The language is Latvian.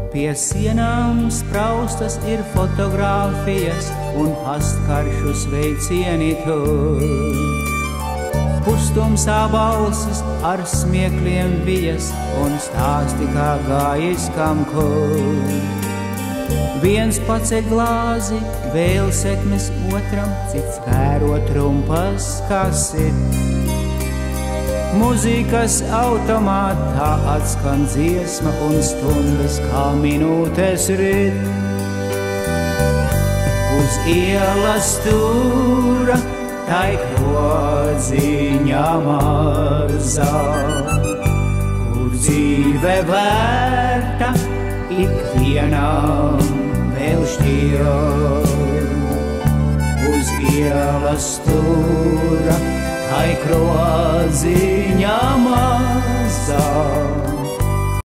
Pie sienām spraustas ir fotogrāfijas un pastkaršu sveicieni tur. Pustumsā balsis ar smiekliem vijas un stāsti kā gājis kam kur. Viens paceļ glāzi, vēl sekmes otram, cits vēro trumpas, kas ir. Mūzikas automātā atskan dziesma un stundas kā minūtes rit. Uz ielas stūra tai krodziņa mazā, kur dzīve vērta ikvienam vēl šķiet. Uz ielas stūra tai krodziņa mazā,